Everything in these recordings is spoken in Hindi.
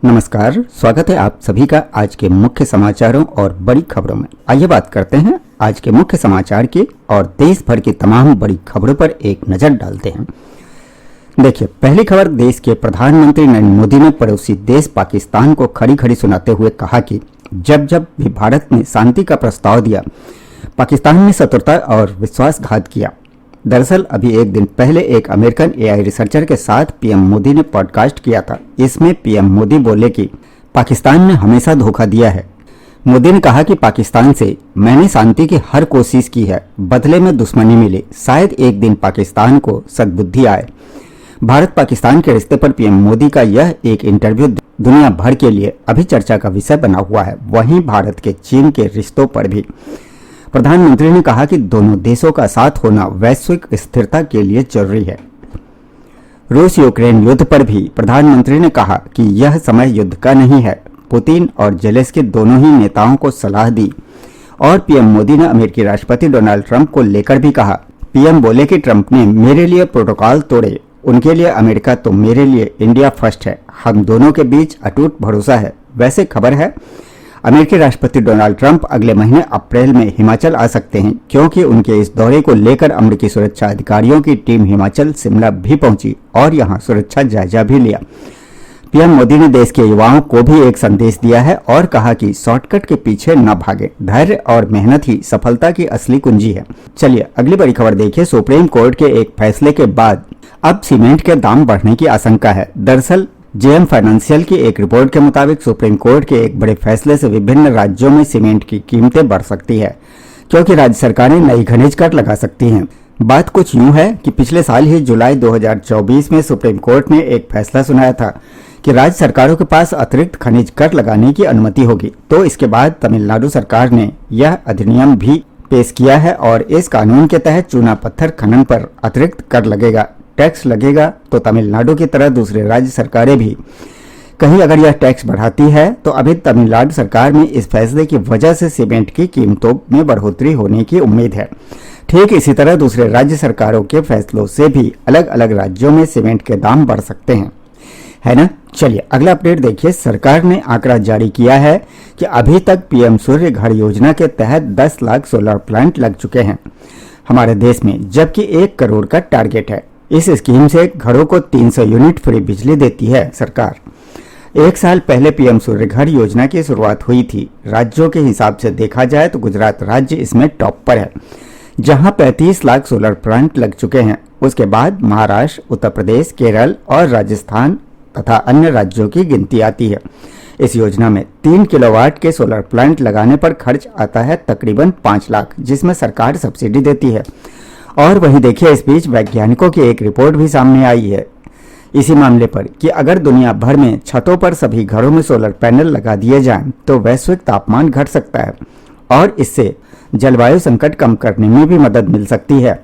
नमस्कार, स्वागत है आप सभी का आज के मुख्य समाचारों और बड़ी खबरों में। आइए बात करते हैं आज के मुख्य समाचार की और देश भर की तमाम बड़ी खबरों पर एक नजर डालते हैं। देखिए, पहली खबर देश के प्रधानमंत्री नरेंद्र मोदी ने पड़ोसी देश पाकिस्तान को खड़ी खड़ी सुनाते हुए कहा कि जब जब भी भारत ने शांति का प्रस्ताव दिया, पाकिस्तान ने शत्रुता और विश्वासघात किया। दरअसल अभी एक दिन पहले एक अमेरिकन एआई रिसर्चर के साथ पीएम मोदी ने पॉडकास्ट किया था। इसमें पीएम मोदी बोले कि पाकिस्तान ने हमेशा धोखा दिया है। मोदी ने कहा कि पाकिस्तान से मैंने शांति की हर कोशिश की है, बदले में दुश्मनी मिली। शायद एक दिन पाकिस्तान को सद्बुद्धि आए। भारत पाकिस्तान के रिश्ते पर पीएम मोदी का यह एक इंटरव्यू दुनिया भर के लिए अभी चर्चा का विषय बना हुआ है। वहीं भारत के चीन के रिश्तों पर भी प्रधानमंत्री ने कहा कि दोनों देशों का साथ होना वैश्विक स्थिरता के लिए जरूरी है। रूस यूक्रेन युद्ध पर भी प्रधानमंत्री ने कहा कि यह समय युद्ध का नहीं है। पुतिन और जेलेंस्की दोनों ही नेताओं को सलाह दी और पीएम मोदी ने अमेरिकी राष्ट्रपति डोनाल्ड ट्रंप को लेकर भी कहा। पीएम बोले कि ट्रंप ने मेरे लिए प्रोटोकॉल तोड़े, उनके लिए अमेरिका तो मेरे लिए इंडिया फर्स्ट है। हम दोनों के बीच अटूट भरोसा है। वैसे खबर है, अमेरिकी राष्ट्रपति डोनाल्ड ट्रंप अगले महीने अप्रैल में हिमाचल आ सकते हैं, क्योंकि उनके इस दौरे को लेकर अमेरिकी सुरक्षा अधिकारियों की टीम हिमाचल शिमला भी पहुंची और यहां सुरक्षा जायजा भी लिया। पीएम मोदी ने देश के युवाओं को भी एक संदेश दिया है और कहा कि शॉर्टकट के पीछे न भागे, धैर्य और मेहनत ही सफलता की असली कुंजी है। चलिए अगली बड़ी खबर देखिए। सुप्रीम कोर्ट के एक फैसले के बाद अब सीमेंट के दाम बढ़ने की आशंका है। दरअसल जेएम फाइनेंशियल की एक रिपोर्ट के मुताबिक सुप्रीम कोर्ट के एक बड़े फैसले से विभिन्न राज्यों में सीमेंट की कीमतें बढ़ सकती है, क्योंकि राज्य सरकारें नई खनिज कर लगा सकती हैं। बात कुछ यूं है कि पिछले साल ही जुलाई 2024 में सुप्रीम कोर्ट ने एक फैसला सुनाया था कि राज्य सरकारों के पास अतिरिक्त खनिज कर लगाने की अनुमति होगी। तो इसके बाद तमिलनाडु सरकार ने यह अधिनियम भी पेश किया है और इस कानून के तहत चूना पत्थर खनन पर अतिरिक्त कर लगेगा, टैक्स लगेगा। तो तमिलनाडु की तरह दूसरे राज्य सरकारें भी कहीं अगर यह टैक्स बढ़ाती है तो अभी तमिलनाडु सरकार में इस फैसले की वजह से सीमेंट की कीमतों में बढ़ोतरी होने की उम्मीद है। ठीक इसी तरह दूसरे राज्य सरकारों के फैसलों से भी अलग अलग राज्यों में सीमेंट के दाम बढ़ सकते हैं, है ना। चलिए अगला अपडेट देखिए। सरकार ने आंकड़ा जारी किया है कि अभी तक पीएम सूर्य घर योजना के तहत 10 लाख सोलर प्लांट लग चुके हैं हमारे देश में, जबकि 1 करोड़ का टारगेट है। इस स्कीम से घरों को 300 यूनिट फ्री बिजली देती है सरकार। एक साल पहले पीएम सूर्य घर योजना की शुरुआत हुई थी। राज्यों के हिसाब से देखा जाए तो गुजरात राज्य इसमें टॉप पर है, जहां 35 लाख सोलर प्लांट लग चुके हैं। उसके बाद महाराष्ट्र, उत्तर प्रदेश, केरल और राजस्थान तथा अन्य राज्यों की गिनती आती है। इस योजना में 3 किलोवाट के सोलर प्लांट लगाने पर खर्च आता है तकरीबन 5 लाख, जिसमें सरकार सब्सिडी देती है। और वहीं देखिए, इस बीच वैज्ञानिकों की एक रिपोर्ट भी सामने आई है इसी मामले पर कि अगर दुनिया भर में छतों पर सभी घरों में सोलर पैनल लगा दिए जाएं तो वैश्विक तापमान घट सकता है और इससे जलवायु संकट कम करने में भी मदद मिल सकती है।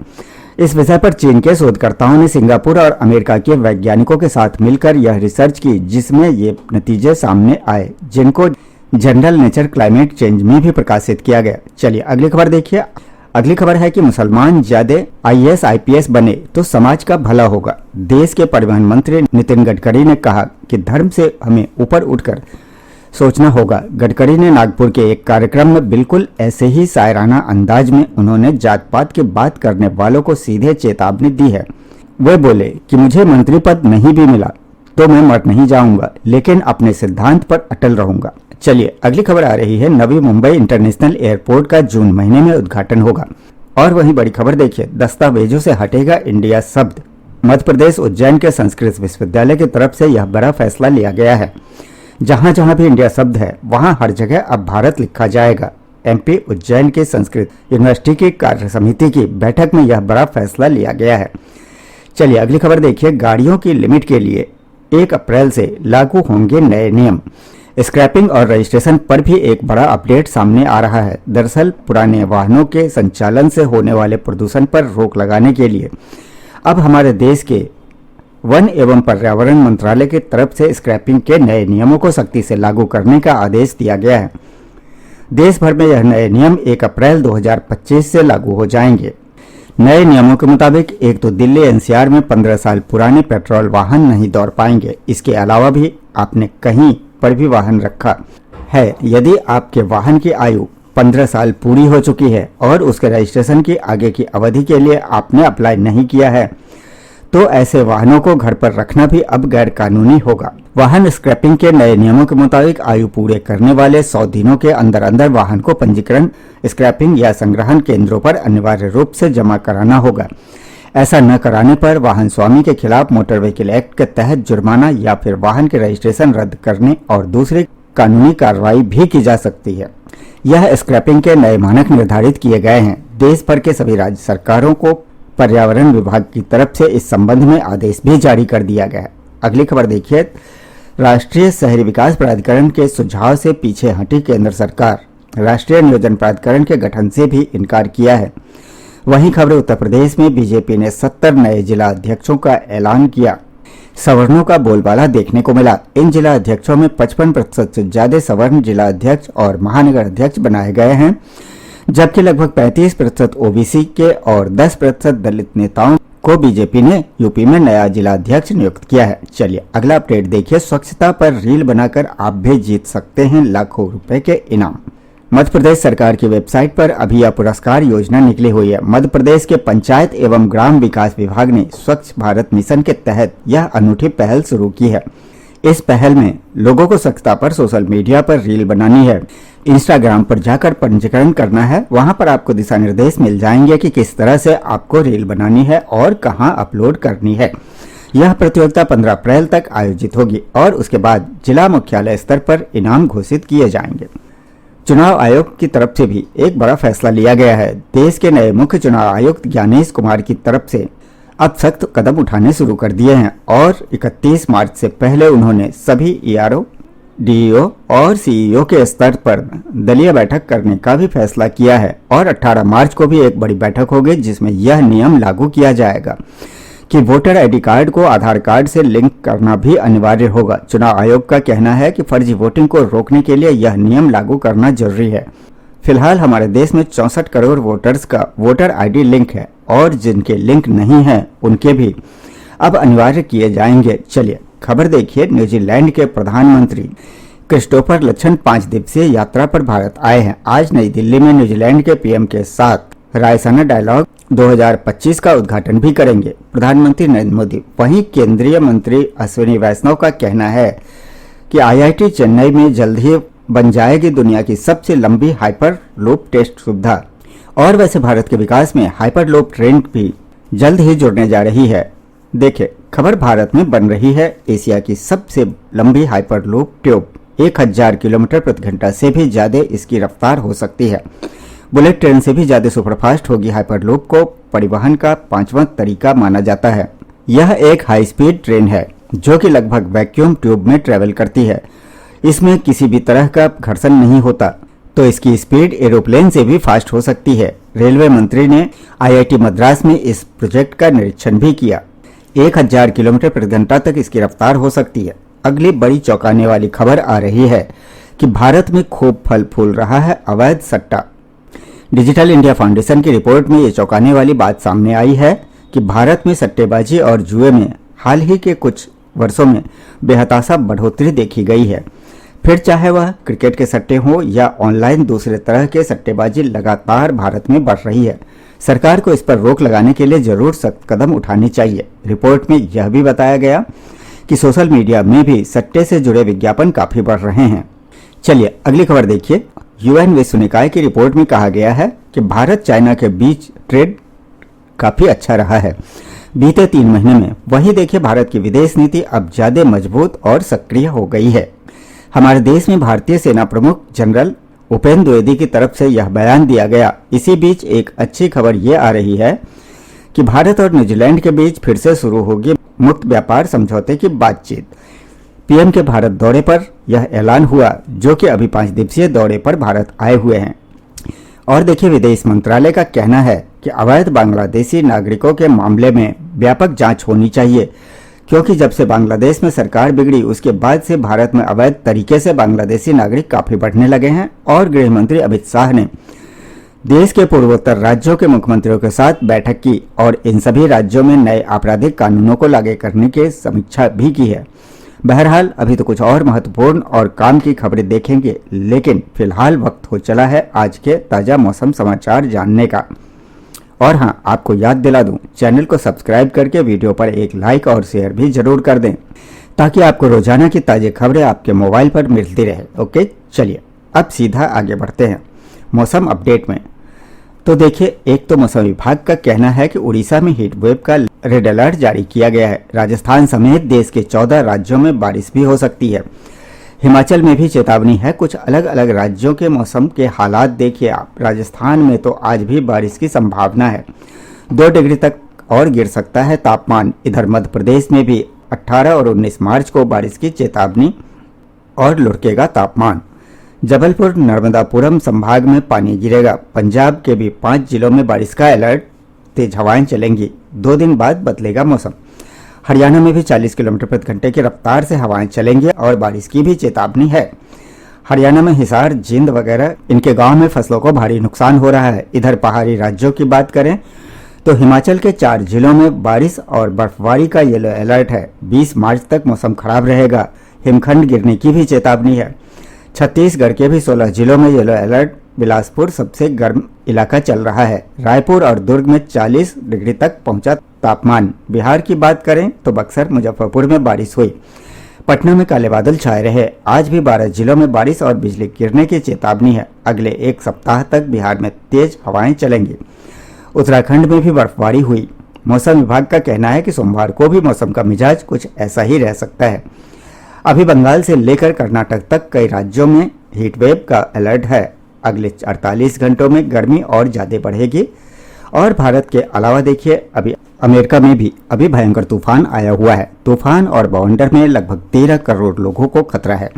इस विषय पर चीन के शोधकर्ताओं ने सिंगापुर और अमेरिका के वैज्ञानिकों के साथ मिलकर यह रिसर्च की, जिसमें ये नतीजे सामने आए, जिनको जनरल नेचर क्लाइमेट चेंज में भी प्रकाशित किया गया। चलिए अगली खबर देखिए। अगली खबर है कि मुसलमान ज्यादा आईएएस आईपीएस बने तो समाज का भला होगा। देश के परिवहन मंत्री नितिन गडकरी ने कहा कि धर्म से हमें ऊपर उठकर सोचना होगा। गडकरी ने नागपुर के एक कार्यक्रम में बिल्कुल ऐसे ही शायराना अंदाज में उन्होंने जात पात की बात करने वालों को सीधे चेतावनी दी है। वे बोले कि मुझे मंत्री पद नहीं भी मिला तो मैं मर नहीं जाऊंगा, लेकिन अपने सिद्धांत पर अटल रहूंगा। चलिए अगली खबर आ रही है। नवी मुंबई इंटरनेशनल एयरपोर्ट का जून महीने में उद्घाटन होगा। और वहीं बड़ी खबर देखिए, दस्तावेजों से हटेगा इंडिया शब्द। मध्य प्रदेश उज्जैन के संस्कृत विश्वविद्यालय की तरफ से यह बड़ा फैसला लिया गया है। जहां जहां भी इंडिया शब्द है वहां हर जगह अब भारत लिखा जाएगा। एमपी उज्जैन के संस्कृत यूनिवर्सिटी की कार्य समिति की बैठक में यह बड़ा फैसला लिया गया है। चलिए अगली खबर देखिए। गाड़ियों की लिमिट के लिए 1 अप्रैल से लागू होंगे नए नियम। स्क्रैपिंग और रजिस्ट्रेशन पर भी एक बड़ा अपडेट सामने आ रहा है। दरअसल पुराने वाहनों के संचालन से होने वाले प्रदूषण पर रोक लगाने के लिए अब हमारे देश के वन एवं पर्यावरण मंत्रालय की तरफ से स्क्रैपिंग के नए नियमों को सख्ती से लागू करने का आदेश दिया गया है। देश भर में यह नए नियम 1 अप्रैल 2025 से लागू हो जाएंगे। नए नियमों के मुताबिक एक तो दिल्ली एनसीआर में 15 साल पुराने पेट्रोल वाहन नहीं दौड़ पाएंगे। इसके अलावा भी आपने कहीं पर भी वाहन रखा है। यदि आपके वाहन की आयु 15 साल पूरी हो चुकी है और उसके रजिस्ट्रेशन की आगे की अवधि के लिए आपने अप्लाई नहीं किया है तो ऐसे वाहनों को घर पर रखना भी अब गैर कानूनी होगा। वाहन स्क्रैपिंग के नए नियमों के मुताबिक आयु पूरे करने वाले 100 दिनों के अंदर अंदर वाहन को पंजीकरण, स्क्रैपिंग या संग्रहण केंद्रों पर अनिवार्य रूप से जमा कराना होगा। ऐसा न कराने पर वाहन स्वामी के खिलाफ मोटर व्हीकल एक्ट के तहत जुर्माना या फिर वाहन के रजिस्ट्रेशन रद्द करने और दूसरी कानूनी कार्रवाई भी की जा सकती है। यह स्क्रैपिंग के नए मानक निर्धारित किए गए हैं। देश भर के सभी राज्य सरकारों को पर्यावरण विभाग की तरफ से इस संबंध में आदेश भी जारी कर दिया गया है। अगली खबर देखिए, राष्ट्रीय शहरी विकास प्राधिकरण के सुझाव से पीछे हटी केंद्र सरकार, राष्ट्रीय नियोजन प्राधिकरण के गठन से भी इनकार किया है। वहीं खबर उत्तर प्रदेश में बीजेपी ने 70 नए जिला अध्यक्षों का ऐलान किया। सवर्णों का बोलबाला देखने को मिला। इन जिला अध्यक्षों में 55% से ज्यादा सवर्ण जिला अध्यक्ष और महानगर अध्यक्ष बनाए गए हैं, जबकि लगभग 35% ओबीसी के और 10% दलित नेताओं को बीजेपी ने यूपी में नया जिला अध्यक्ष नियुक्त किया है। चलिए अगला अपडेट देखिए, स्वच्छता पर रील बनाकर आप भी जीत सकते हैं लाखों रुपए के इनाम। मध्य प्रदेश सरकार की वेबसाइट पर अभी यह पुरस्कार योजना निकली हुई है। मध्य प्रदेश के पंचायत एवं ग्राम विकास विभाग ने स्वच्छ भारत मिशन के तहत यह अनूठी पहल शुरू की है। इस पहल में लोगों को स्वच्छता पर सोशल मीडिया पर रील बनानी है। इंस्टाग्राम पर जाकर पंजीकरण करना है। वहां पर आपको दिशा निर्देश मिल जाएंगे कि किस तरह से आपको रील बनानी है और कहां अपलोड करनी है। यह प्रतियोगिता 15 अप्रैल तक आयोजित होगी और उसके बाद जिला मुख्यालय स्तर पर इनाम घोषित किए जाएंगे। चुनाव आयोग की तरफ से भी एक बड़ा फैसला लिया गया है। देश के नए मुख्य चुनाव आयुक्त ज्ञानेश कुमार की तरफ से अब सख्त कदम उठाने शुरू कर दिए हैं और 31 मार्च से पहले उन्होंने सभी ईआरओ, डीईओ और सीईओ के स्तर पर दलीय बैठक करने का भी फैसला किया है और 18 मार्च को भी एक बड़ी बैठक होगी जिसमें यह नियम लागू किया जाएगा कि वोटर आईडी कार्ड को आधार कार्ड से लिंक करना भी अनिवार्य होगा। चुनाव आयोग का कहना है कि फर्जी वोटिंग को रोकने के लिए यह नियम लागू करना जरूरी है। फिलहाल हमारे देश में 64 करोड़ वोटर्स का वोटर आईडी लिंक है और जिनके लिंक नहीं है उनके भी अब अनिवार्य किए जाएंगे। चलिए खबर देखिए, न्यूजीलैंड के प्रधानमंत्री क्रिस्टोफर लक्सन 5 दिवसीय यात्रा पर भारत आए हैं। आज नई दिल्ली में न्यूजीलैंड के पीएम के साथ रायसीना डायलॉग 2025 का उद्घाटन भी करेंगे प्रधानमंत्री नरेंद्र मोदी। वहीं केंद्रीय मंत्री अश्विनी वैष्णव का कहना है कि आईआईटी चेन्नई में जल्द ही बन जाएगी दुनिया की सबसे लंबी हाइपर लूप टेस्ट सुविधा। और वैसे भारत के विकास में हाइपर लूप ट्रेन भी जल्द ही जुड़ने जा रही है। देखिए खबर, भारत में बन रही है एशिया की सबसे लंबी हाइपर लूप ट्यूब। 1000 किलोमीटर प्रति घंटा से भी ज्यादा इसकी रफ्तार हो सकती है। बुलेट ट्रेन से भी ज्यादा सुपरफास्ट होगी। हाइपरलूप को परिवहन का 5वां तरीका माना जाता है। यह एक हाई स्पीड ट्रेन है जो कि लगभग वैक्यूम ट्यूब में ट्रेवल करती है। इसमें किसी भी तरह का घर्षण नहीं होता, तो इसकी स्पीड एरोप्लेन से भी फास्ट हो सकती है। रेलवे मंत्री ने आईआईटी मद्रास में इस प्रोजेक्ट का निरीक्षण भी किया। 1000 किलोमीटर प्रति घंटा तक इसकी रफ्तार हो सकती है। अगली बड़ी चौंकाने वाली खबर आ रही है कि भारत में खूब फल फूल रहा है अवैध सट्टा। डिजिटल इंडिया फाउंडेशन की रिपोर्ट में ये चौंकाने वाली बात सामने आई है कि भारत में सट्टेबाजी और जुए में हाल ही के कुछ वर्षों में बेहताशा बढ़ोतरी देखी गई है। फिर चाहे वह क्रिकेट के सट्टे हों या ऑनलाइन दूसरे तरह के सट्टेबाजी लगातार भारत में बढ़ रही है। सरकार को इस पर रोक लगाने के लिए जरूर सख्त कदम उठाने चाहिए। रिपोर्ट में यह भी बताया गया कि सोशल मीडिया में भी सट्टे से जुड़े विज्ञापन काफी बढ़ रहे हैं। चलिए अगली खबर देखिए। यूएन विश्व निकाय की रिपोर्ट में कहा गया है कि भारत चाइना के बीच ट्रेड काफी अच्छा रहा है बीते 3 महीने में। वहीं देखिए भारत की विदेश नीति अब ज्यादा मजबूत और सक्रिय हो गई है। हमारे देश में भारतीय सेना प्रमुख जनरल उपेंद्र द्विवेदी की तरफ से यह बयान दिया गया। इसी बीच एक अच्छी खबर ये आ रही है कि भारत और न्यूजीलैंड के बीच फिर से शुरू होगी मुक्त व्यापार समझौते की बातचीत। पीएम के भारत दौरे पर यह ऐलान हुआ, जो कि अभी 5 दिवसीय दौरे पर भारत आए हुए हैं। और देखिए विदेश मंत्रालय का कहना है कि अवैध बांग्लादेशी नागरिकों के मामले में व्यापक जांच होनी चाहिए, क्योंकि जब से बांग्लादेश में सरकार बिगड़ी उसके बाद से भारत में अवैध तरीके से बांग्लादेशी नागरिक काफी बढ़ने लगे हैं। और गृह मंत्री अमित शाह ने देश के पूर्वोत्तर राज्यों के मुख्यमंत्रियों के साथ बैठक की और इन सभी राज्यों में नए आपराधिक कानूनों को लागू करने की समीक्षा भी की है। बहरहाल अभी तो कुछ और महत्वपूर्ण और काम की खबरें देखेंगे, लेकिन फिलहाल वक्त हो चला है आज के ताज़ा मौसम समाचार जानने का। और हाँ, आपको याद दिला दूं, चैनल को सब्सक्राइब करके वीडियो पर एक लाइक और शेयर भी जरूर कर दें, ताकि आपको रोजाना की ताज़ी खबरें आपके मोबाइल पर मिलती रहे। ओके, चलिए अब सीधा आगे बढ़ते हैं मौसम अपडेट में। तो देखिए, एक तो मौसम विभाग का कहना है कि उड़ीसा में हीट वेव का रेड अलर्ट जारी किया गया है। राजस्थान समेत देश के 14 राज्यों में बारिश भी हो सकती है। हिमाचल में भी चेतावनी है। कुछ अलग अलग राज्यों के मौसम के हालात देखिए आप। राजस्थान में तो आज भी बारिश की संभावना है, 2 डिग्री तक और गिर सकता है तापमान। इधर मध्य प्रदेश में भी 18 और 19 मार्च को बारिश की चेतावनी और लुढ़केगा तापमान। जबलपुर नर्मदापुरम संभाग में पानी गिरेगा। पंजाब के भी 5 जिलों में बारिश का अलर्ट, तेज हवाएं चलेंगी। 2 दिन बाद बदलेगा मौसम। हरियाणा में भी 40 किलोमीटर प्रति घंटे की रफ्तार से हवाएं चलेंगी और बारिश की भी चेतावनी है। हरियाणा में हिसार, जींद वगैरह इनके गांव में फसलों को भारी नुकसान हो रहा है। इधर पहाड़ी राज्यों की बात करें तो हिमाचल के 4 जिलों में बारिश और बर्फबारी का येलो अलर्ट है। 20 मार्च तक मौसम खराब रहेगा। हिमखंड गिरने की भी चेतावनी है। छत्तीसगढ़ के भी 16 जिलों में येलो अलर्ट। बिलासपुर सबसे गर्म इलाका चल रहा है। रायपुर और दुर्ग में 40 डिग्री तक पहुंचा तापमान। बिहार की बात करें तो बक्सर, मुजफ्फरपुर में बारिश हुई। पटना में काले बादल छाए रहे। आज भी 12 जिलों में बारिश और बिजली गिरने की चेतावनी है। अगले 1 सप्ताह तक बिहार में तेज हवाएं चलेंगी। उत्तराखंड में भी बर्फबारी हुई। मौसम विभाग का कहना है कि सोमवार को भी मौसम का मिजाज कुछ ऐसा ही रह सकता है। अभी बंगाल से लेकर कर्नाटक तक कई राज्यों में हीट वेव का अलर्ट है। अगले 48 घंटों में गर्मी और ज़्यादा बढ़ेगी। और भारत के अलावा देखिए, अभी अमेरिका में भी अभी भयंकर तूफान आया हुआ है। तूफान और बवंडर में लगभग 13 करोड़ लोगों को खतरा है।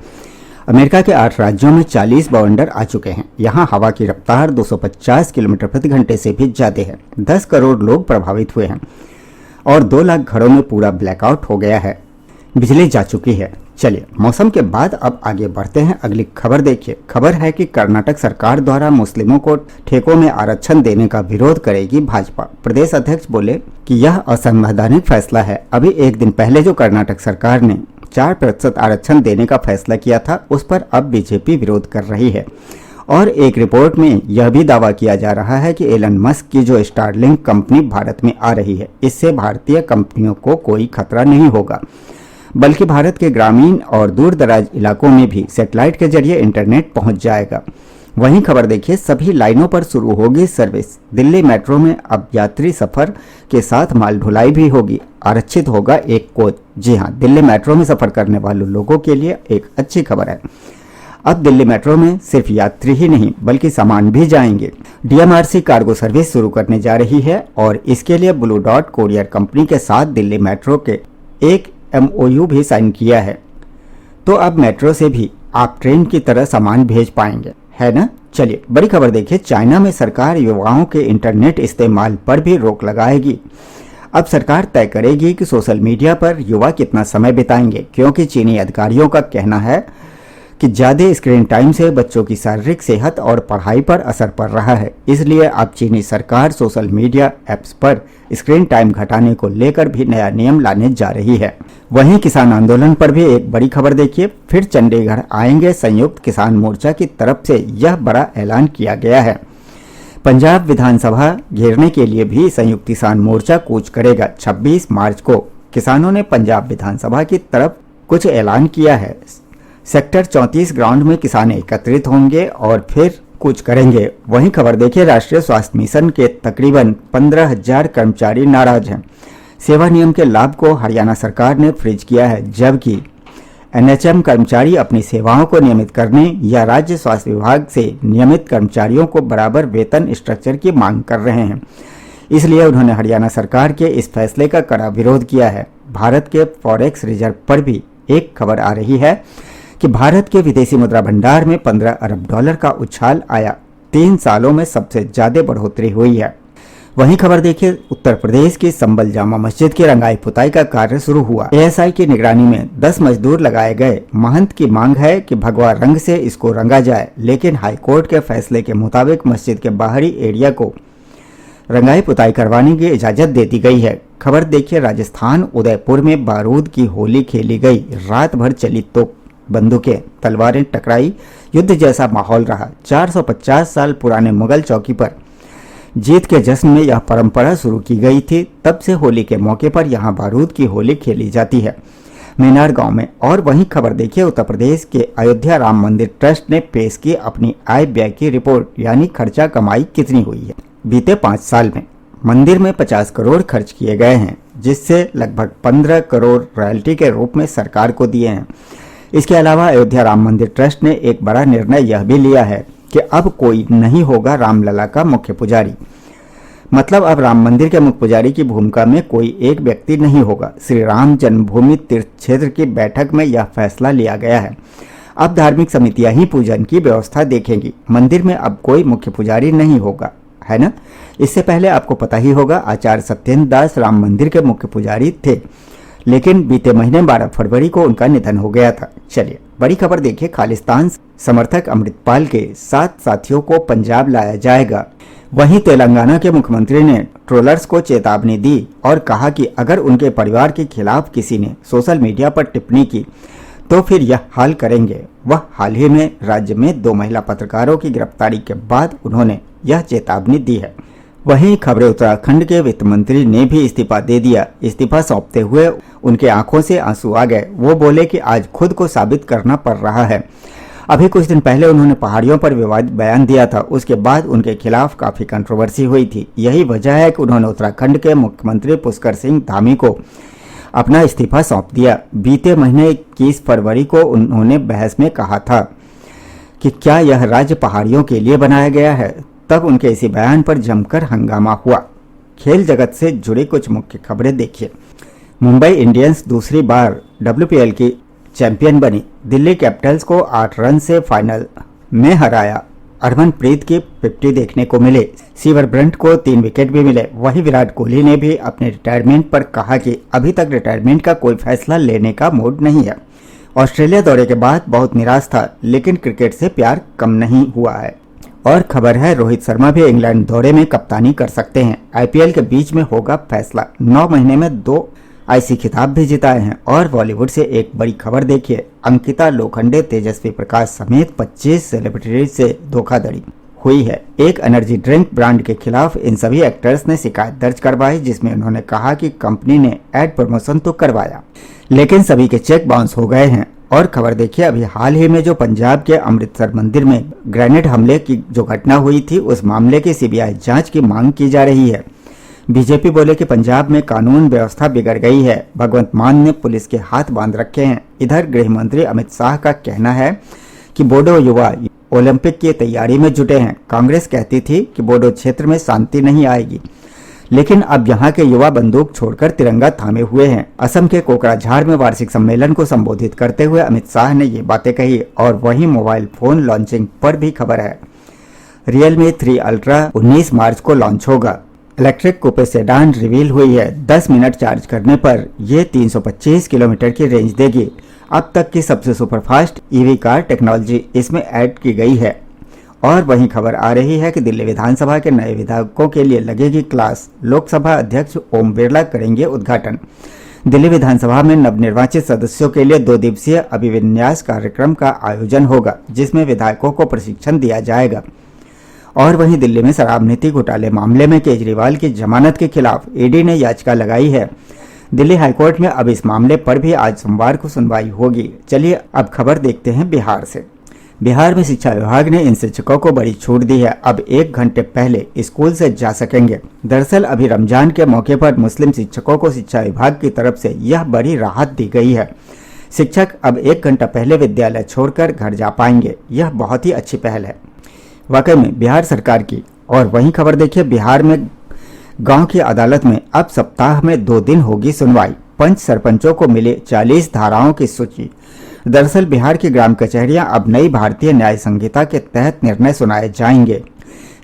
अमेरिका के 8 राज्यों में 40 बवंडर आ चुके हैं। यहाँ हवा की रफ्तार 250 किलोमीटर प्रति घंटे से भी ज़्यादा है। 10 करोड़ लोग प्रभावित हुए हैं और 2 लाख घरों में पूरा ब्लैकआउट हो गया है। बिजली जा चुकी है। चलिए, मौसम के बाद अब आगे बढ़ते हैं। अगली खबर देखिए। खबर है कि कर्नाटक सरकार द्वारा मुस्लिमों को ठेकों में आरक्षण देने का विरोध करेगी भाजपा। प्रदेश अध्यक्ष बोले कि यह असंवैधानिक फैसला है। अभी एक दिन पहले जो कर्नाटक सरकार ने 4% आरक्षण देने का फैसला किया था, उस पर अब बीजेपी विरोध कर रही है। और एक रिपोर्ट में यह भी दावा किया जा रहा है कि एलन मस्क की जो स्टारलिंक कंपनी भारत में आ रही है, इससे भारतीय कंपनियों को कोई खतरा नहीं होगा, बल्कि भारत के ग्रामीण और दूर दराज इलाकों में भी सैटेलाइट के जरिए इंटरनेट पहुंच जाएगा। वहीं खबर देखिए, सभी लाइनों पर शुरू होगी सर्विस। दिल्ली मेट्रो में अब यात्री सफर के साथ माल ढुलाई भी होगी। आरक्षित होगा एक कोच। जी हाँ, दिल्ली मेट्रो में सफर करने वाले लोगों के लिए एक अच्छी खबर है। अब दिल्ली मेट्रो में सिर्फ यात्री ही नहीं बल्कि सामान भी जाएंगे। डीएमआरसी कार्गो सर्विस शुरू करने जा रही है और इसके लिए ब्लू डॉट कोरियर कंपनी के साथ दिल्ली मेट्रो के एक MOU भी साइन किया है। तो अब मेट्रो से भी आप ट्रेन की तरह सामान भेज पाएंगे, है ना। चलिए, बड़ी खबर देखिए। चाइना में सरकार युवाओं के इंटरनेट इस्तेमाल पर भी रोक लगाएगी। अब सरकार तय करेगी कि सोशल मीडिया पर युवा कितना समय बिताएंगे, क्योंकि चीनी अधिकारियों का कहना है कि ज़्यादा स्क्रीन टाइम से बच्चों की शारीरिक सेहत और पढ़ाई पर असर पड़ रहा है। इसलिए अब चीनी सरकार सोशल मीडिया ऐप्स पर स्क्रीन टाइम घटाने को लेकर भी नया नियम लाने जा रही है। वहीं किसान आंदोलन पर भी एक बड़ी खबर देखिए। फिर चंडीगढ़ आएंगे संयुक्त किसान मोर्चा की तरफ से यह बड़ा ऐलान किया गया है। पंजाब विधानसभा घेरने के लिए भी संयुक्त किसान मोर्चा कूच करेगा। 26 मार्च को किसानों ने पंजाब विधानसभा की तरफ कुछ ऐलान किया है। सेक्टर 34 ग्राउंड में किसान एकत्रित होंगे और फिर कुछ करेंगे। वहीं खबर देखिए, राष्ट्रीय स्वास्थ्य मिशन के तकरीबन 15,000 कर्मचारी नाराज हैं। सेवा नियम के लाभ को हरियाणा सरकार ने फ्रीज किया है, जबकि NHM कर्मचारी अपनी सेवाओं को नियमित करने या राज्य स्वास्थ्य विभाग से नियमित कर्मचारियों को बराबर वेतन स्ट्रक्चर की मांग कर रहे हैं। इसलिए उन्होंने हरियाणा सरकार के इस फैसले का कड़ा विरोध किया है। भारत के फॉरेक्स रिजर्व पर भी एक खबर आ रही है कि भारत के विदेशी मुद्रा भंडार में 15 अरब डॉलर का उछाल आया। 3 सालों में सबसे ज्यादा बढ़ोतरी हुई है। वहीं खबर देखिए, उत्तर प्रदेश की संबल जामा मस्जिद की रंगाई पुताई का कार्य शुरू हुआ। ASI की निगरानी में 10 मजदूर लगाए गए। महंत की मांग है कि भगवा रंग से इसको रंगा जाए, लेकिन हाईकोर्ट के फैसले के मुताबिक मस्जिद के बाहरी एरिया को रंगाई पुताई करवाने की इजाजत दे दी गई है। खबर देखिए, राजस्थान उदयपुर में बारूद की होली खेली गई, रात भर चली तो बंदूकें तलवारें टकराई, युद्ध जैसा माहौल रहा। 450 साल पुराने मुगल चौकी पर जीत के जश्न में यह परंपरा शुरू की गई थी। तब से होली के मौके पर यहाँ बारूद की होली खेली जाती है मीनार गांव में। और वहीं खबर देखिए, उत्तर प्रदेश के अयोध्या राम मंदिर ट्रस्ट ने पेश की अपनी आय व्यय की रिपोर्ट, यानी खर्चा कमाई कितनी हुई है। बीते 5 साल में मंदिर में 50 करोड़ खर्च किए गए हैं, जिससे लगभग 15 करोड़ रॉयल्टी के रूप में सरकार को दिए हैं। इसके अलावा अयोध्या राम मंदिर ट्रस्ट ने एक बड़ा निर्णय यह भी लिया है कि अब कोई नहीं होगा रामलला का मुख्य पुजारी। मतलब अब राम मंदिर के मुख्य पुजारी की भूमिका में कोई एक व्यक्ति नहीं होगा। श्री राम जन्मभूमि तीर्थ क्षेत्र की बैठक में यह फैसला लिया गया है। अब धार्मिक समितियां ही पूजन की व्यवस्था देखेंगी। मंदिर में अब कोई मुख्य पुजारी नहीं होगा, है ना। इससे पहले आपको पता ही होगा, आचार्य सत्येंद्र दास राम मंदिर के मुख्य पुजारी थे, लेकिन बीते महीने 12 फरवरी को उनका निधन हो गया था। चलिए बड़ी खबर देखिए, खालिस्तान समर्थक अमृतपाल के 7 साथियों को पंजाब लाया जाएगा। वहीं तेलंगाना के मुख्यमंत्री ने ट्रोलर्स को चेतावनी दी और कहा कि अगर उनके परिवार के खिलाफ किसी ने सोशल मीडिया पर टिप्पणी की तो फिर यह हाल करेंगे। वह हाल ही में राज्य में 2 महिला पत्रकारों की गिरफ्तारी के बाद उन्होंने यह चेतावनी दी है। वहीं खबरें, उत्तराखंड के वित्त मंत्री ने भी इस्तीफा दे दिया। इस्तीफा सौंपते हुए उनके आंखों से आंसू आ गए। वो बोले कि आज खुद को साबित करना पड़ रहा है। अभी कुछ दिन पहले उन्होंने पहाड़ियों पर विवादित बयान दिया था, उसके बाद उनके खिलाफ काफी कंट्रोवर्सी हुई थी। यही वजह है कि उन्होंने उत्तराखंड के मुख्यमंत्री पुष्कर सिंह धामी को अपना इस्तीफा सौंप दिया। बीते महीने 21 फरवरी को उन्होंने बहस में कहा था कि क्या यह राज्य पहाड़ियों के लिए बनाया गया है। तब उनके इसी बयान पर जमकर हंगामा हुआ। खेल जगत से जुड़ी कुछ मुख्य खबरें देखिए। मुंबई इंडियंस दूसरी बार WPL की चैंपियन बनी। दिल्ली कैपिटल्स को 8 रन से फाइनल में हराया। हरमनप्रीत की 50 देखने को मिले। सीवर ब्रंट को 3 विकेट भी मिले। वहीं विराट कोहली ने भी अपने रिटायरमेंट पर कहा कि अभी तक रिटायरमेंट का कोई फैसला लेने का मूड नहीं है। ऑस्ट्रेलिया दौरे के बाद बहुत निराश था, लेकिन क्रिकेट से प्यार कम नहीं हुआ है। और खबर है, रोहित शर्मा भी इंग्लैंड दौरे में कप्तानी कर सकते हैं। IPL के बीच में होगा फैसला। 9 महीने में 2 IC खिताब भी जिताए हैं। और बॉलीवुड से एक बड़ी खबर देखिए, अंकिता लोखंडे, तेजस्वी प्रकाश समेत 25 सेलिब्रिटीज से धोखाधड़ी हुई है। एक एनर्जी ड्रिंक ब्रांड के खिलाफ इन सभी एक्टर्स ने शिकायत दर्ज करवाई, जिसमें उन्होंने कहा कि कंपनी ने एड प्रमोशन तो करवाया, लेकिन सभी के चेक बाउंस हो गए हैं। और खबर देखिए, अभी हाल ही में जो पंजाब के अमृतसर मंदिर में ग्रेनेड हमले की जो घटना हुई थी, उस मामले की CBI जांच की मांग की जा रही है। बीजेपी बोले कि पंजाब में कानून व्यवस्था बिगड़ गई है। भगवंत मान ने पुलिस के हाथ बांध रखे हैं। इधर गृह मंत्री अमित शाह का कहना है कि बोडो युवा ओलंपिक की तैयारी में जुटे हैं। कांग्रेस कहती थी कि बोडो क्षेत्र में शांति नहीं आएगी, लेकिन अब यहाँ के युवा बंदूक छोड़कर तिरंगा थामे हुए हैं। असम के कोकराझार में वार्षिक सम्मेलन को संबोधित करते हुए अमित शाह ने ये बातें कही। और वहीं मोबाइल फोन लॉन्चिंग पर भी खबर है। Realme 3 Ultra 19 मार्च को लॉन्च होगा। इलेक्ट्रिक कूपे सेडान रिवील हुई है। 10 मिनट चार्ज करने पर ये 325 किलोमीटर की रेंज देगी। अब तक की सबसे सुपरफास्ट EV कार टेक्नोलॉजी इसमें ऐड की गई है। और वहीं खबर आ रही है कि दिल्ली विधानसभा के नए विधायकों के लिए लगेगी क्लास। लोकसभा अध्यक्ष ओम बिरला करेंगे उद्घाटन। दिल्ली विधानसभा में नवनिर्वाचित सदस्यों के लिए 2 दिवसीय अभिविन्यास कार्यक्रम का आयोजन होगा, जिसमें विधायकों को प्रशिक्षण दिया जाएगा। और वहीं दिल्ली में शराब नीति घोटाले मामले में केजरीवाल की जमानत के खिलाफ ED ने याचिका लगाई है। दिल्ली हाईकोर्ट में अब इस मामले पर भी आज सोमवार को सुनवाई होगी। चलिए अब खबर देखते हैं बिहार से। बिहार में शिक्षा विभाग ने इन शिक्षकों को बड़ी छूट दी है। अब 1 घंटे पहले स्कूल से जा सकेंगे। दरअसल अभी रमजान के मौके पर मुस्लिम शिक्षकों को शिक्षा विभाग की तरफ से यह बड़ी राहत दी गई है। शिक्षक अब 1 घंटा पहले विद्यालय छोड़कर घर जा पाएंगे। यह बहुत ही अच्छी पहल है वाकई में बिहार सरकार की। और वहीं खबर देखिए, बिहार में गांव की अदालत में अब सप्ताह में 2 दिन होगी सुनवाई। पंच सरपंचों को मिले 40 धाराओं की सूची। दरअसल बिहार की ग्राम कचहरियां अब नई भारतीय न्याय संहिता के तहत निर्णय सुनाए जाएंगे।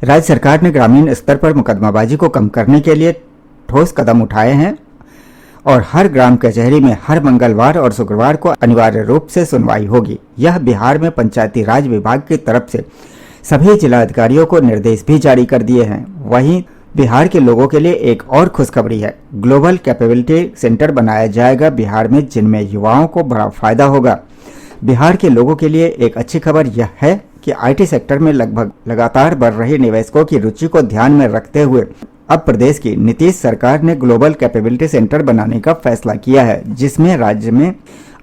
राज्य सरकार ने ग्रामीण स्तर पर मुकदमाबाजी को कम करने के लिए ठोस कदम उठाए हैं और हर ग्राम कचहरी में हर मंगलवार और शुक्रवार को अनिवार्य रूप से सुनवाई होगी। यह बिहार में पंचायती राज विभाग की तरफ से सभी जिला अधिकारियों को निर्देश भी जारी कर दिए हैं। वहीं बिहार के लोगों के लिए एक और खुशखबरी है। ग्लोबल कैपेबिलिटी सेंटर बनाया जाएगा बिहार में, जिनमें युवाओं को बड़ा फायदा होगा। बिहार के लोगों के लिए एक अच्छी खबर यह है कि आईटी सेक्टर में लगभग लगातार बढ़ रही निवेशकों की रुचि को ध्यान में रखते हुए अब प्रदेश की नीतीश सरकार ने ग्लोबल कैपेबिलिटी सेंटर बनाने का फैसला किया है, जिसमें राज्य में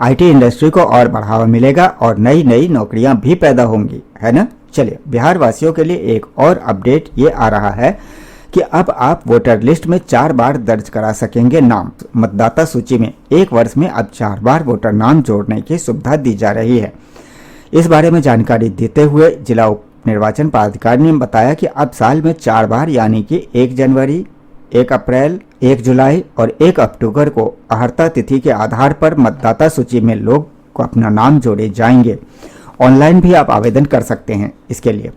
आईटी इंडस्ट्री को और बढ़ावा मिलेगा और नई नई नौकरियां भी पैदा होंगी, है ना। चलिए, बिहार वासियों के लिए एक और अपडेट ये आ रहा है कि अब आप वोटर लिस्ट में 4 बार दर्ज करा सकेंगे नाम। मतदाता सूची में 1 वर्ष में अब 4 बार वोटर नाम जोड़ने की सुविधा दी जा रही है। इस बारे में जानकारी देते हुए जिला उप निर्वाचन पदाधिकारी ने बताया कि अब साल में 4 बार यानी कि 1 जनवरी, 1 अप्रैल, 1 जुलाई और 1 अक्टूबर को अहर्ता तिथि के आधार पर मतदाता सूची में लोग को अपना नाम जोड़े जाएंगे। ऑनलाइन भी आप आवेदन कर सकते हैं इसके लिए।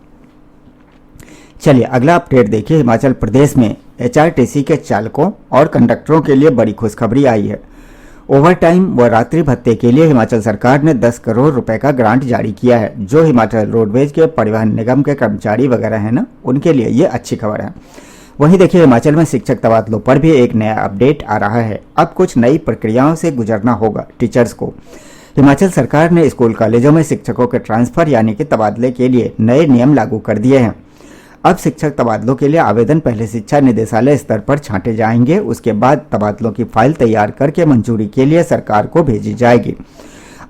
चलिए अगला अपडेट देखिए। हिमाचल प्रदेश में एचआरटीसी के चालकों और कंडक्टरों के लिए बड़ी खुशखबरी आई है। ओवर टाइम व रात्रि भत्ते के लिए हिमाचल सरकार ने 10 करोड़ रुपए का ग्रांट जारी किया है, जो हिमाचल रोडवेज के परिवहन निगम के कर्मचारी वगैरह हैं ना, उनके लिए ये अच्छी खबर है। वहीं देखिए, हिमाचल में शिक्षक तबादलों पर भी एक नया अपडेट आ रहा है। अब कुछ नई प्रक्रियाओं से गुजरना होगा टीचर्स को। हिमाचल सरकार ने स्कूल कॉलेजों में शिक्षकों के ट्रांसफर यानी कि तबादले के लिए नए नियम लागू कर दिए हैं। अब शिक्षक तबादलों के लिए आवेदन पहले शिक्षा निदेशालय स्तर पर छांटे जाएंगे। उसके बाद तबादलों की फाइल तैयार करके मंजूरी के लिए सरकार को भेजी जाएगी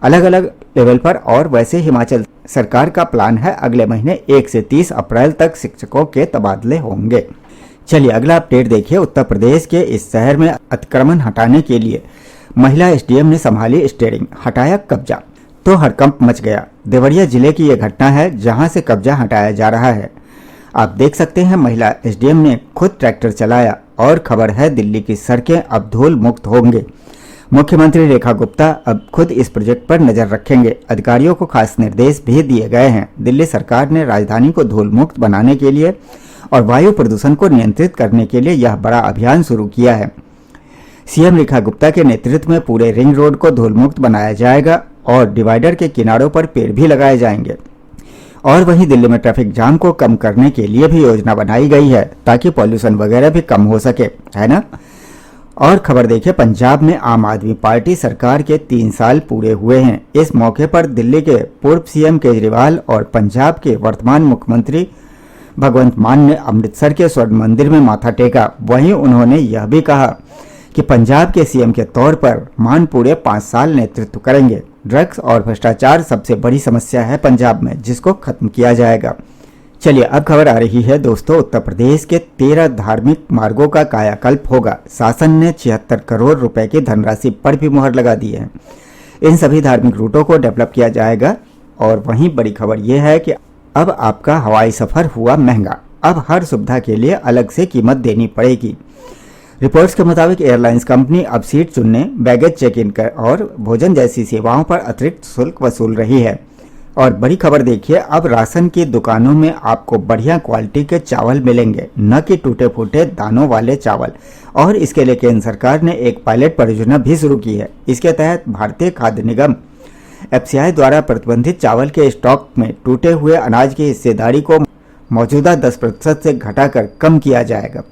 अलग अलग लेवल पर। और वैसे हिमाचल सरकार का प्लान है अगले महीने 1 से 30 अप्रैल तक शिक्षकों के तबादले होंगे। चलिए अगला अपडेट देखिए। उत्तर प्रदेश के इस शहर में अतिक्रमण हटाने के लिए महिला एसडीएम ने संभाली स्टीयरिंग, हटाया कब्जा तो हड़कंप मच गया। देवरिया जिले की यह घटना है जहां से कब्जा हटाया जा रहा है। आप देख सकते हैं महिला एसडीएम ने खुद ट्रैक्टर चलाया और खबर है दिल्ली की सड़कें अब धूल मुक्त होंगे। मुख्यमंत्री रेखा गुप्ता अब खुद इस प्रोजेक्ट पर नजर रखेंगे। अधिकारियों को खास निर्देश भी दिए गए हैं। दिल्ली सरकार ने राजधानी को धूल मुक्त बनाने के लिए और वायु प्रदूषण को नियंत्रित करने के लिए यह बड़ा अभियान शुरू किया है। सीएम रेखा गुप्ता के नेतृत्व में पूरे रिंग रोड को धूल मुक्त बनाया जाएगा और डिवाइडर के किनारों पर पेड़ भी लगाए जाएंगे। और वहीं दिल्ली में ट्रैफिक जाम को कम करने के लिए भी योजना बनाई गई है ताकि पॉल्यूशन वगैरह भी कम हो सके, है ना। और खबर देखिए, पंजाब में आम आदमी पार्टी सरकार के 3 साल पूरे हुए हैं। इस मौके पर दिल्ली के पूर्व सीएम केजरीवाल और पंजाब के वर्तमान मुख्यमंत्री भगवंत मान ने अमृतसर के स्वर्ण मंदिर में माथा टेका। वहीं उन्होंने यह भी कहा कि पंजाब के सीएम के तौर पर मान पूरे 5 साल नेतृत्व करेंगे। ड्रग्स और भ्रष्टाचार सबसे बड़ी समस्या है पंजाब में, जिसको खत्म किया जाएगा। चलिए अब खबर आ रही है दोस्तों, उत्तर प्रदेश के 13 धार्मिक मार्गों का कायाकल्प होगा। शासन ने 76 करोड़ रुपए की धनराशि पर भी मुहर लगा दी है। इन सभी धार्मिक रूटों को डेवलप किया जाएगा। और वहीं बड़ी खबर यह है कि अब आपका हवाई सफर हुआ महंगा। अब हर सुविधा के लिए अलग से कीमत देनी पड़ेगी। रिपोर्ट्स के मुताबिक एयरलाइंस कंपनी अब सीट चुनने, बैगेज चेक इन कर और भोजन जैसी सेवाओं पर अतिरिक्त शुल्क वसूल रही है। और बड़ी खबर देखिए, अब राशन की दुकानों में आपको बढ़िया क्वालिटी के चावल मिलेंगे, न कि टूटे फूटे दानों वाले चावल। और इसके लिए केंद्र सरकार ने एक पायलट परियोजना भी शुरू की है। इसके तहत भारतीय खाद्य निगम एफसीआई द्वारा प्रतिबंधित चावल के स्टॉक में टूटे हुए अनाज की हिस्सेदारी को मौजूदा 10% से घटाकर कम किया जाएगा,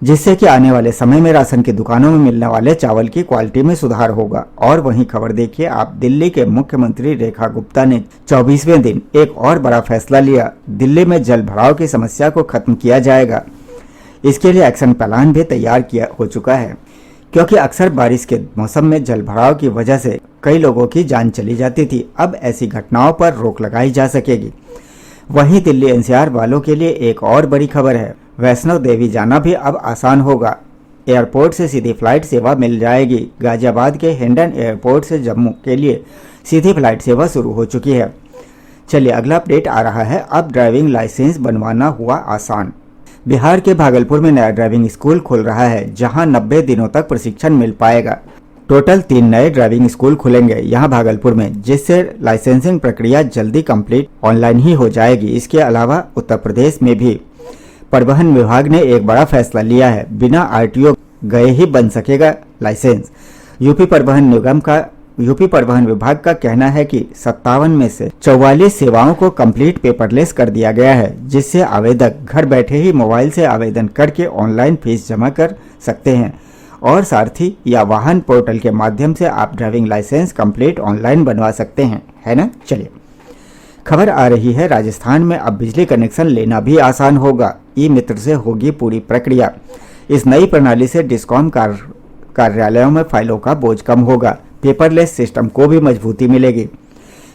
जिससे कि आने वाले समय में राशन की दुकानों में मिलने वाले चावल की क्वालिटी में सुधार होगा। और वहीं खबर देखिए आप, दिल्ली के मुख्यमंत्री रेखा गुप्ता ने 24वें दिन एक और बड़ा फैसला लिया। दिल्ली में जल भराव की समस्या को खत्म किया जाएगा। इसके लिए एक्शन प्लान भी तैयार किया हो चुका है, क्योंकि अक्सर बारिश के मौसम में जल भराव की वजह से कई लोगों की जान चली जाती थी। अब ऐसी घटनाओं पर रोक लगाई जा सकेगी। वहीं दिल्ली एनसीआर वालों के लिए एक और बड़ी खबर है, वैष्णो देवी जाना भी अब आसान होगा। एयरपोर्ट से सीधी फ्लाइट सेवा मिल जाएगी। गाजियाबाद के हिंडन एयरपोर्ट से जम्मू के लिए सीधी फ्लाइट सेवा शुरू हो चुकी है। चलिए अगला अपडेट आ रहा है, अब ड्राइविंग लाइसेंस बनवाना हुआ आसान। बिहार के भागलपुर में नया ड्राइविंग स्कूल खुल रहा है, जहां 90 दिनों तक प्रशिक्षण मिल पाएगा। टोटल 3 नए ड्राइविंग स्कूल खुलेंगे यहाँ भागलपुर में, जिससे लाइसेंसिंग प्रक्रिया जल्दी कंप्लीट ऑनलाइन ही हो जाएगी। इसके अलावा उत्तर प्रदेश में भी परिवहन विभाग ने एक बड़ा फैसला लिया है, बिना आरटीओ गए ही बन सकेगा लाइसेंस। यूपी परिवहन निगम का यूपी परिवहन विभाग का कहना है कि 57 में से 44 सेवाओं को कंप्लीट पेपरलेस कर दिया गया है, जिससे आवेदक घर बैठे ही मोबाइल से आवेदन करके ऑनलाइन फीस जमा कर सकते हैं और सारथी या वाहन पोर्टल के माध्यम से आप ड्राइविंग लाइसेंस कंप्लीट ऑनलाइन बनवा सकते हैं, है ना। चलिए खबर आ रही है, राजस्थान में अब बिजली कनेक्शन लेना भी आसान होगा। ई मित्र से होगी पूरी प्रक्रिया। इस नई प्रणाली से डिस्कॉम कार्यालयों में फाइलों का बोझ कम होगा। पेपरलेस सिस्टम को भी मजबूती मिलेगी।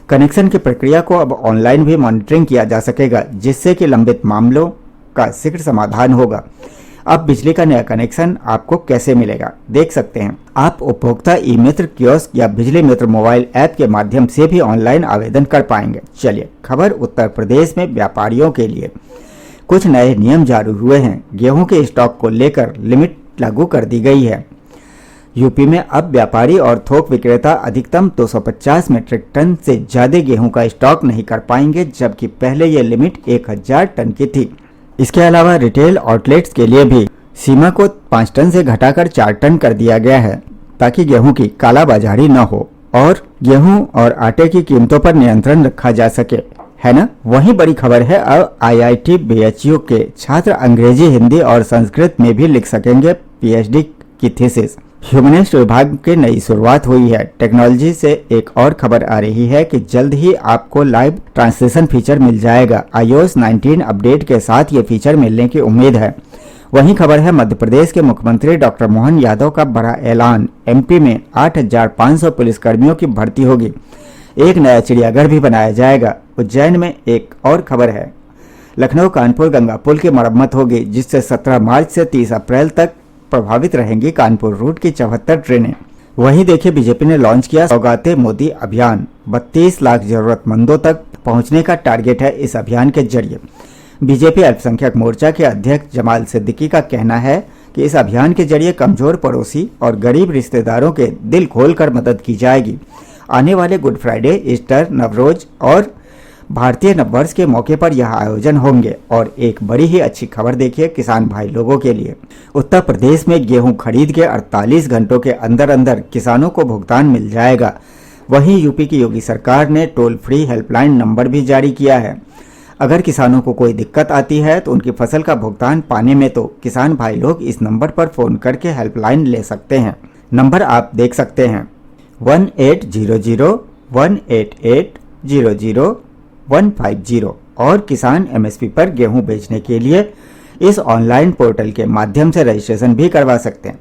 कनेक्शन की प्रक्रिया को अब ऑनलाइन भी मॉनिटरिंग किया जा सकेगा, जिससे कि लंबित मामलों का शीघ्र समाधान होगा। अब बिजली का नया कनेक्शन आपको कैसे मिलेगा, देख सकते हैं। आप उपभोक्ता ई मित्र कियोस्क या बिजली मित्र मोबाइल ऐप के माध्यम से भी ऑनलाइन आवेदन कर पाएंगे। चलिए खबर उत्तर प्रदेश में व्यापारियों के लिए कुछ नए नियम जारी हुए हैं। गेहूं के स्टॉक को लेकर लिमिट लागू कर दी गई है। यूपी में अब व्यापारी और थोक विक्रेता अधिकतम 250 मीट्रिक टन से ज्यादा गेहूं का स्टॉक नहीं कर पाएंगे, जबकि पहले यह लिमिट 1000 टन की थी। इसके अलावा रिटेल आउटलेट्स के लिए भी सीमा को 5 टन से घटाकर 4 टन कर दिया गया है, ताकि गेहूं की कालाबाजारी न हो और गेहूं और आटे की कीमतों पर नियंत्रण रखा जा सके, है ना। वहीं बड़ी खबर है, अब IIT BHU के छात्र अंग्रेजी, हिंदी और संस्कृत में भी लिख सकेंगे PhD की थीसिस। ह्यूमनिस्ट विभाग की नई शुरुआत हुई है। टेक्नोलॉजी से एक और खबर आ रही है कि जल्द ही आपको लाइव ट्रांसलेशन फीचर मिल जाएगा। iOS 19 अपडेट के साथ ये फीचर मिलने की उम्मीद है। वहीं खबर है, मध्य प्रदेश के मुख्यमंत्री डॉक्टर मोहन यादव का बड़ा ऐलान। MP में 8500 पुलिसकर्मियों की भर्ती होगी। एक नया चिड़ियाघर भी बनाया जाएगा। उज्जैन में एक और खबर है, लखनऊ कानपुर गंगा पुल की मरम्मत होगी, जिससे 17 मार्च से 30 अप्रैल तक प्रभावित रहेंगी कानपुर रूट की 74 ट्रेनें। वहीं देखिए, बीजेपी ने लॉन्च किया सौगाते मोदी अभियान। 32 लाख जरूरतमंदों तक पहुंचने का टारगेट है इस अभियान के जरिए। बीजेपी अल्पसंख्यक मोर्चा के अध्यक्ष जमाल सिद्दीकी का कहना है कि इस अभियान के जरिए कमजोर पड़ोसी और गरीब रिश्तेदारों के दिल खोलकर मदद की जाएगी। आने वाले गुड फ्राइडे, ईस्टर, नवरोज और भारतीय नववर्ष के मौके पर यह आयोजन होंगे। और एक बड़ी ही अच्छी खबर देखिए किसान भाई लोगों के लिए। उत्तर प्रदेश में गेहूं खरीद के 48 घंटों के अंदर अंदर किसानों को भुगतान मिल जाएगा। वहीं यूपी की योगी सरकार ने टोल फ्री हेल्पलाइन नंबर भी जारी किया है। अगर किसानों को कोई दिक्कत आती है तो उनकी फसल का भुगतान पाने में तो किसान भाई लोग इस नंबर पर फोन करके हेल्पलाइन ले सकते हैं। नंबर आप देख सकते हैं 1800-188-00-150 और किसान MSP पर गेहूं बेचने के लिए इस ऑनलाइन पोर्टल के माध्यम से रजिस्ट्रेशन भी करवा सकते हैं।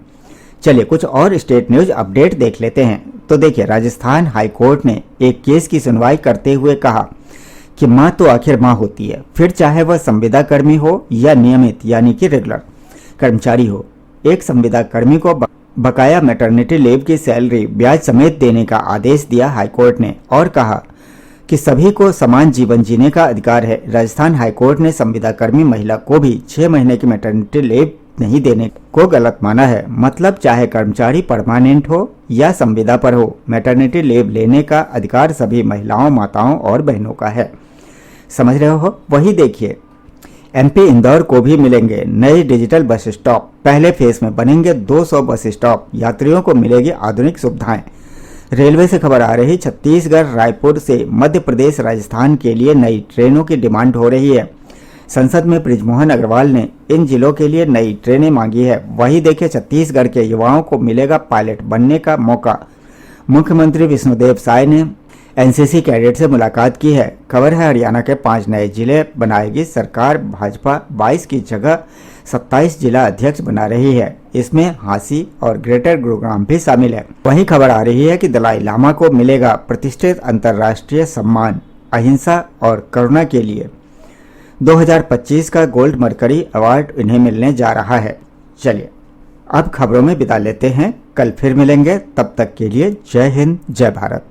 चलिए कुछ और स्टेट न्यूज अपडेट देख लेते हैं। तो देखिए, राजस्थान हाई कोर्ट ने एक केस की सुनवाई करते हुए कहा कि मां तो आखिर मां होती है, फिर चाहे वह संविदा कर्मी हो या नियमित यानी कि रेगुलर कर्मचारी हो। एक संविदा कर्मी को बकाया मैटरनिटी लीव की सैलरी ब्याज समेत देने का आदेश दिया हाईकोर्ट ने और कहा कि सभी को समान जीवन जीने का अधिकार है। राजस्थान हाईकोर्ट ने संविदा कर्मी महिला को भी 6 महीने की मैटरनिटी लीव नहीं देने को गलत माना है। मतलब चाहे कर्मचारी परमानेंट हो या संविदा पर हो, मैटरनिटी लीव लेने का अधिकार सभी महिलाओं, माताओं और बहनों का है। समझ रहे हो। वही देखिए, MP इंदौर को भी मिलेंगे नए डिजिटल बस स्टॉप। पहले फेज में बनेंगे 200 बस स्टॉप। यात्रियों को मिलेगी आधुनिक सुविधाएं। रेलवे से खबर आ रही, छत्तीसगढ़, रायपुर से मध्य प्रदेश, राजस्थान के लिए नई ट्रेनों की डिमांड हो रही है। संसद में बृजमोहन अग्रवाल ने इन जिलों के लिए नई ट्रेनें मांगी है। वही देखिए, छत्तीसगढ़ के युवाओं को मिलेगा पायलट बनने का मौका। मुख्यमंत्री विष्णुदेव साय ने NCC कैडेट से मुलाकात की है। खबर है, हरियाणा के 5 नए जिले बनाएगी सरकार। भाजपा 22 की जगह 27 जिला अध्यक्ष बना रही है। इसमें हांसी और ग्रेटर गुरुग्राम भी शामिल है। वहीं खबर आ रही है कि दलाई लामा को मिलेगा प्रतिष्ठित अंतर्राष्ट्रीय सम्मान अहिंसा और करुणा के लिए। 2025 का गोल्ड मरकरी अवार्ड इन्हें मिलने जा रहा है। चलिए अब खबरों में बिता लेते हैं, कल फिर मिलेंगे। तब तक के लिए जय हिंद, जय भारत।